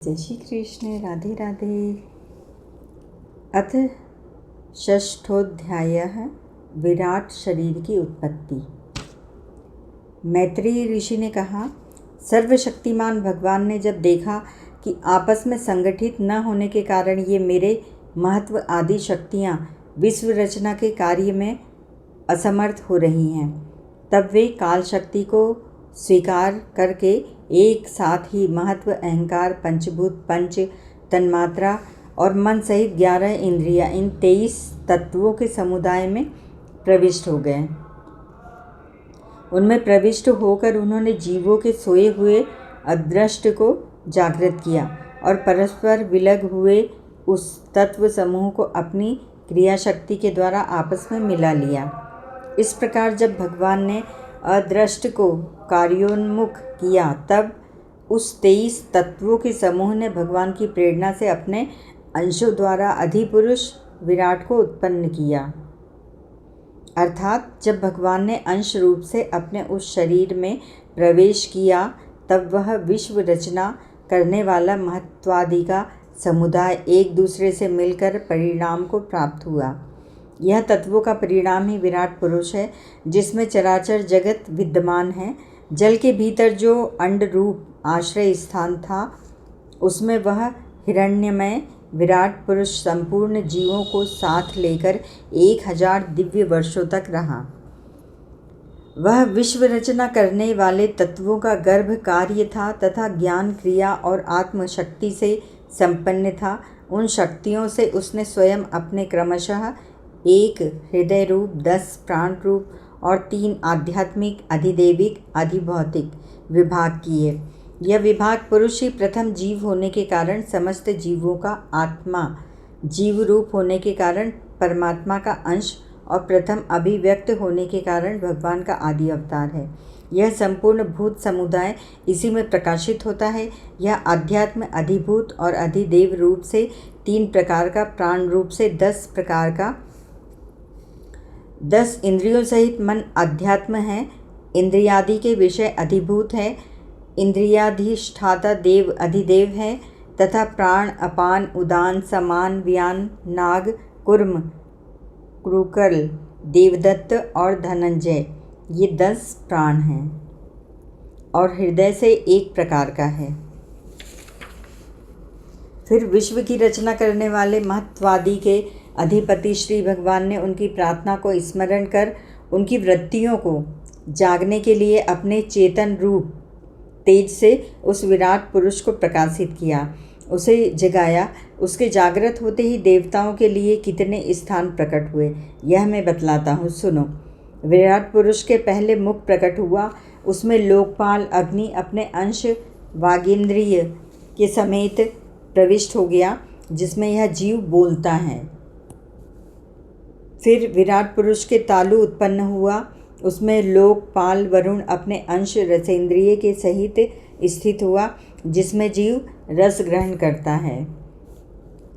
जय श्री कृष्ण। राधे राधे। अथ षष्ठोऽध्यायः। विराट शरीर की उत्पत्ति। मैत्रेय ऋषि ने कहा, सर्वशक्तिमान भगवान ने जब देखा कि आपस में संगठित न होने के कारण ये मेरे महत्व आदि शक्तियाँ विश्व रचना के कार्य में असमर्थ हो रही हैं, तब वे काल शक्ति को स्वीकार करके एक साथ ही महत्व, अहंकार, पंचभूत, पंच तन्मात्रा और मन सहित 11 इंद्रियां, इन 23 तत्वों के समुदाय में प्रविष्ट हो गए। उनमें प्रविष्ट होकर उन्होंने जीवों के सोए हुए अदृष्ट को जागृत किया और परस्पर विलग हुए उस तत्व समूह को अपनी क्रिया शक्ति के द्वारा आपस में मिला लिया। इस प्रकार जब भगवान ने अदृष्ट को कार्योन्मुख किया, तब उस 23 तत्वों के समूह ने भगवान की प्रेरणा से अपने अंशों द्वारा अधिपुरुष विराट को उत्पन्न किया। अर्थात जब भगवान ने अंश रूप से अपने उस शरीर में प्रवेश किया, तब वह विश्व रचना करने वाला महत्वादि का समुदाय एक दूसरे से मिलकर परिणाम को प्राप्त हुआ। यह तत्वों का परिणाम ही विराट पुरुष है, जिसमें चराचर जगत विद्यमान है। जल के भीतर जो अंड रूप आश्रय स्थान था, उसमें वह हिरण्यमय विराट पुरुष संपूर्ण जीवों को साथ लेकर 1000 दिव्य वर्षों तक रहा। वह विश्व रचना करने वाले तत्वों का गर्भ कार्य था तथा ज्ञान, क्रिया और आत्मशक्ति से संपन्न था। उन शक्तियों से उसने स्वयं अपने क्रमशः 1 हृदय रूप, 10 प्राण रूप और 3 आध्यात्मिक, अधिदैविक, अधिभौतिक विभाग किए। यह विभाग पुरुष ही प्रथम जीव होने के कारण समस्त जीवों का आत्मा, जीव रूप होने के कारण परमात्मा का अंश और प्रथम अभिव्यक्त होने के कारण भगवान का आदि अवतार है। यह संपूर्ण भूत समुदाय इसी में प्रकाशित होता है। यह अध्यात्म, अधिभूत और अधिदेव रूप से 3 प्रकार का, प्राण रूप से 10 प्रकार का, 10 इंद्रियों सहित मन अध्यात्म है। इंद्रियादि के विषय अधिभूत है। इंद्रियाधिष्ठाता देव अधिदेव है तथा प्राण, अपान, उदान, समान, व्यान, नाग, कुर्म, क्रूकल, देवदत्त और धनंजय, ये 10 प्राण हैं और हृदय से 1 प्रकार का है। फिर विश्व की रचना करने वाले महत्वादि के अधिपति श्री भगवान ने उनकी प्रार्थना को स्मरण कर उनकी वृत्तियों को जागने के लिए अपने चेतन रूप तेज से उस विराट पुरुष को प्रकाशित किया, उसे जगाया। उसके जागृत होते ही देवताओं के लिए कितने स्थान प्रकट हुए, यह मैं बतलाता हूँ, सुनो। विराट पुरुष के पहले मुख प्रकट हुआ। उसमें लोकपाल अग्नि अपने अंश वागींद्रिय के समेत प्रविष्ट हो गया, जिसमें यह जीव बोलता है। फिर विराट पुरुष के तालु उत्पन्न हुआ। उसमें लोकपाल वरुण अपने अंश रसेंद्रिय के सहित स्थित हुआ, जिसमें जीव रस ग्रहण करता है।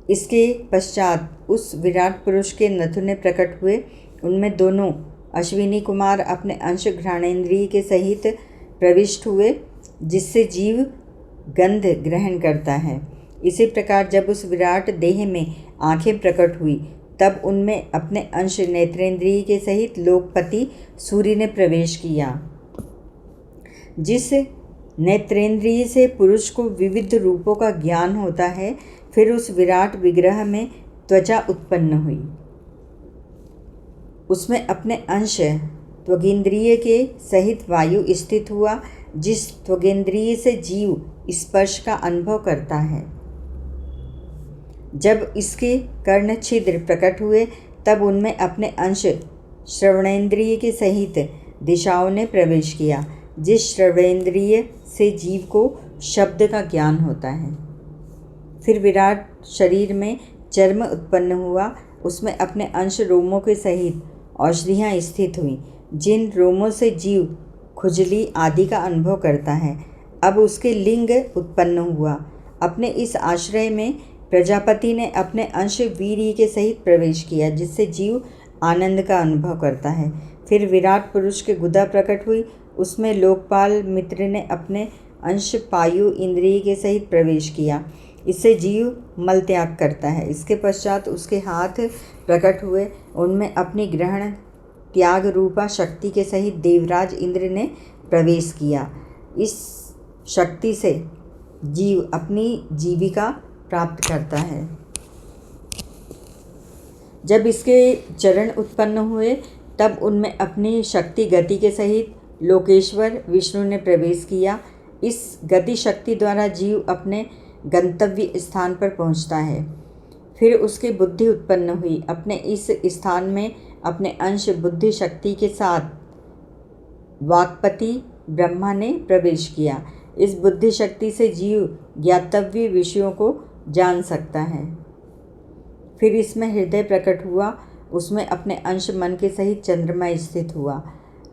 इसके पश्चात उस विराट पुरुष के नथुने प्रकट हुए। उनमें दोनों अश्विनी कुमार अपने अंश घ्राणेन्द्रिय के सहित प्रविष्ट हुए, जिससे जीव गंध ग्रहण करता है। इसी प्रकार जब उस विराट देह में आंखें प्रकट हुई, तब उनमें अपने अंश नेत्रेंद्रिय के सहित लोकपति सूर्य ने प्रवेश किया। जिस नेत्रेंद्रिय से पुरुष को विविध रूपों का ज्ञान होता है, फिर उस विराट विग्रह में त्वचा उत्पन्न हुई। उसमें अपने अंश त्वगेंद्रिय के सहित वायु स्थित हुआ, जिस त्वगेंद्रिय से जीव स्पर्श का अनुभव करता है। जब इसके कर्ण छिद्र प्रकट हुए, तब उनमें अपने अंश श्रवणेन्द्रिय के सहित दिशाओं ने प्रवेश किया, जिस श्रवणेन्द्रिय से जीव को शब्द का ज्ञान होता है। फिर विराट शरीर में चर्म उत्पन्न हुआ। उसमें अपने अंश रोमों के सहित औषधियाँ स्थित हुई, जिन रोमों से जीव खुजली आदि का अनुभव करता है। अब उसके लिंग उत्पन्न हुआ। अपने इस आश्रय में प्रजापति ने अपने अंश वीर्य के सहित प्रवेश किया, जिससे जीव आनंद का अनुभव करता है। फिर विराट पुरुष के गुदा प्रकट हुई। उसमें लोकपाल मित्र ने अपने अंश पायु इंद्रिय के सहित प्रवेश किया। इससे जीव मल त्याग करता है। इसके पश्चात उसके हाथ प्रकट हुए, उनमें अपनी ग्रहण त्याग रूपा शक्ति के सहित देवराज इंद्र ने प्रवेश किया। इस शक्ति से जीव अपनी जीविका प्राप्त करता है। जब इसके चरण उत्पन्न हुए तब उनमें अपनी शक्ति गति के सहित लोकेश्वर विष्णु ने प्रवेश किया। इस गति शक्ति द्वारा जीव अपने गंतव्य स्थान पर पहुंचता है। फिर उसकी बुद्धि उत्पन्न हुई। अपने इस स्थान में अपने अंश बुद्धि शक्ति के साथ वाक्पति ब्रह्मा ने प्रवेश किया। इस बुद्धि शक्ति से जीव ज्ञातव्य विषयों को जान सकता है। फिर इसमें हृदय प्रकट हुआ, उसमें अपने अंश मन के सहित चंद्रमा स्थित हुआ।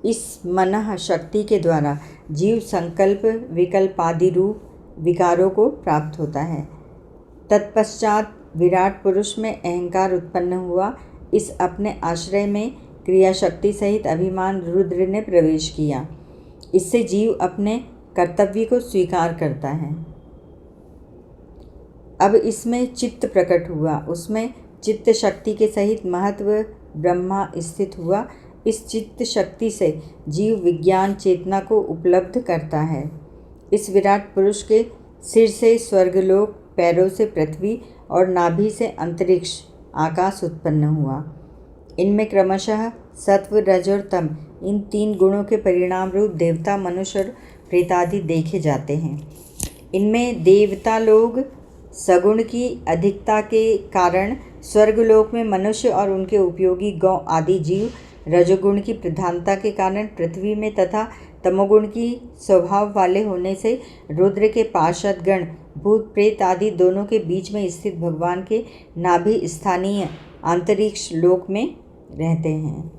इस मनः शक्ति के द्वारा जीव संकल्प विकल्प आदि रूप विकारों को प्राप्त होता है। तत्पश्चात विराट पुरुष में अहंकार उत्पन्न हुआ। इस अपने आश्रय में क्रिया शक्ति सहित अभिमान रुद्र ने प्रवेश किया। इससे जीव अपने कर्तव्य को स्वीकार करता है। अब इसमें चित्त प्रकट हुआ, उसमें चित्त शक्ति के सहित महत्व ब्रह्मा स्थित हुआ। इस चित्त शक्ति से जीव विज्ञान चेतना को उपलब्ध करता है। इस विराट पुरुष के सिर से स्वर्गलोक, पैरों से पृथ्वी और नाभि से अंतरिक्ष आकाश उत्पन्न हुआ। इनमें क्रमशः सत्व रज और तम इन 3 गुणों के परिणाम रूप देवता, मनुष्य और प्रेतादि देखे जाते हैं। इनमें देवता लोग सगुण की अधिकता के कारण स्वर्गलोक में मनुष्य और उनके उपयोगी गौ आदि जीव, रजोगुण की प्रधानता के कारण पृथ्वी में तथा तमोगुण की स्वभाव वाले होने से रुद्र के पार्षद गण, भूत प्रेत आदि दोनों के बीच में स्थित भगवान के नाभि स्थानीय अंतरिक्ष लोक में रहते हैं।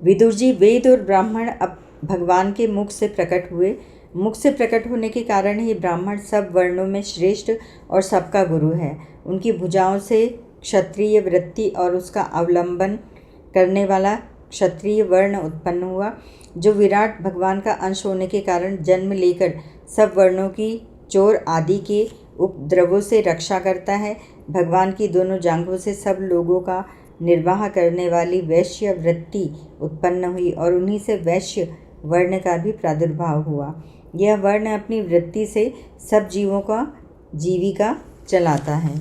विदुर जी, वेद और ब्राह्मण अब भगवान के मुख से प्रकट हुए। मुख से प्रकट होने के कारण ही ब्राह्मण सब वर्णों में श्रेष्ठ और सबका गुरु है। उनकी भुजाओं से क्षत्रिय वृत्ति और उसका अवलंबन करने वाला क्षत्रिय वर्ण उत्पन्न हुआ, जो विराट भगवान का अंश होने के कारण जन्म लेकर सब वर्णों की चोर आदि के उपद्रवों से रक्षा करता है। भगवान की दोनों जांघों से सब लोगों का निर्वाह करने वाली वैश्य वृत्ति उत्पन्न हुई और उन्हीं से वैश्य वर्ण का भी प्रादुर्भाव हुआ। यह वर्ण अपनी वृत्ति से सब जीवों का जीविका चलाता है।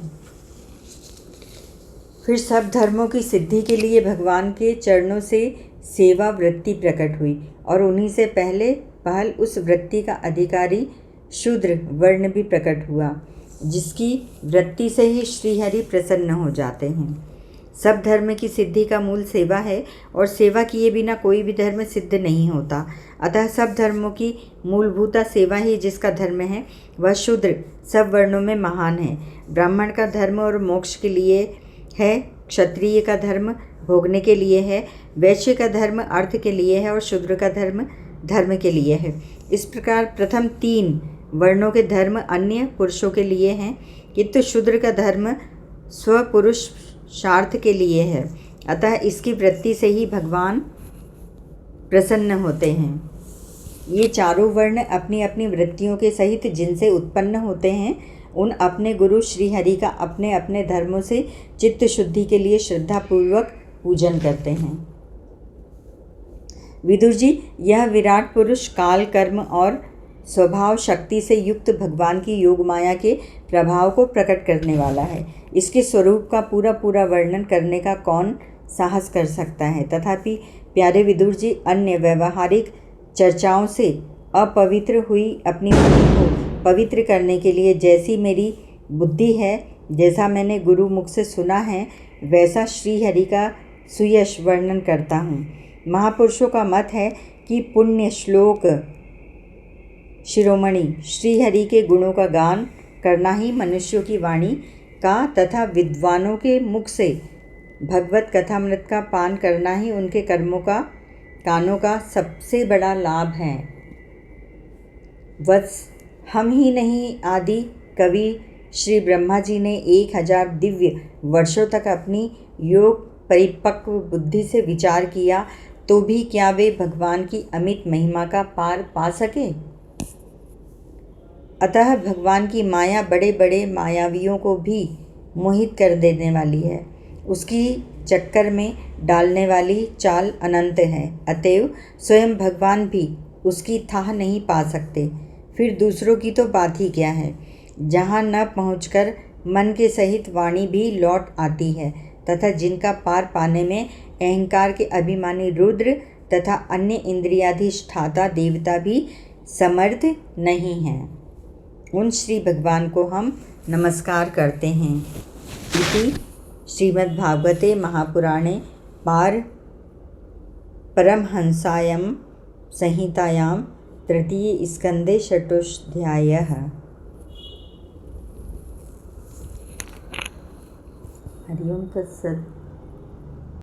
फिर सब धर्मों की सिद्धि के लिए भगवान के चरणों से सेवा वृत्ति प्रकट हुई और उन्हीं से पहल उस वृत्ति का अधिकारी शूद्र वर्ण भी प्रकट हुआ, जिसकी वृत्ति से ही श्रीहरि प्रसन्न हो जाते हैं। सब धर्म की सिद्धि का मूल सेवा है और सेवा किए बिना कोई भी धर्म सिद्ध नहीं होता। अतः सब धर्मों की मूलभूता सेवा ही जिसका धर्म है वह शूद्र सब वर्णों में महान है। ब्राह्मण का धर्म और मोक्ष के लिए है, क्षत्रिय का धर्म भोगने के लिए है, वैश्य का धर्म अर्थ के लिए है और शूद्र का धर्म धर्म के लिए है। इस प्रकार प्रथम 3 वर्णों के धर्म अन्य पुरुषों के लिए हैं, किंतु शूद्र का धर्म स्वपुरुषार्थ के लिए है। अतः इसकी वृत्ति से ही भगवान प्रसन्न होते हैं। ये चारों वर्ण अपनी अपनी वृत्तियों के सहित जिनसे उत्पन्न होते हैं, उन अपने गुरु श्रीहरि का अपने अपने धर्मों से चित्त शुद्धि के लिए श्रद्धापूर्वक पूजन करते हैं। विदुर जी, यह विराट पुरुष काल, कर्म और स्वभाव शक्ति से युक्त भगवान की योग माया के प्रभाव को प्रकट करने वाला है। इसके स्वरूप का पूरा वर्णन करने का कौन साहस कर सकता है। तथापि प्यारे विदुर जी, अन्य व्यवहारिक चर्चाओं से अपवित्र हुई अपनी बुद्धि को पवित्र करने के लिए जैसी मेरी बुद्धि है, जैसा मैंने गुरु मुख से सुना है, वैसा श्रीहरि का सुयश वर्णन करता हूँ। महापुरुषों का मत है कि पुण्य श्लोक शिरोमणि श्रीहरि के गुणों का गान करना ही मनुष्यों की वाणी का तथा विद्वानों के मुख से भगवत कथामृत का पान करना ही उनके कानों का सबसे बड़ा लाभ है। वत्स, हम ही नहीं, आदि कवि श्री ब्रह्मा जी ने 1000 दिव्य वर्षों तक अपनी योग परिपक्व बुद्धि से विचार किया तो भी क्या वे भगवान की अमित महिमा का पार पा सके? अतः भगवान की माया बड़े बड़े मायावियों को भी मोहित कर देने वाली है। उसकी चक्कर में डालने वाली चाल अनंत है। अतएव स्वयं भगवान भी उसकी थाह नहीं पा सकते, फिर दूसरों की तो बात ही क्या है। जहाँ न पहुँचकर मन के सहित वाणी भी लौट आती है तथा जिनका पार पाने में अहंकार के अभिमानी रुद्र तथा अन्य इंद्रियाधिष्ठाता देवता भी समर्थ नहीं हैं, उन श्री भगवान को हम नमस्कार करते हैं। इति श्रीमद्भागवते महापुराणे परमहंसायां संहितायां तृतीये स्कन्धे षष्ठोऽध्यायः। हरि ओं तत्सत्।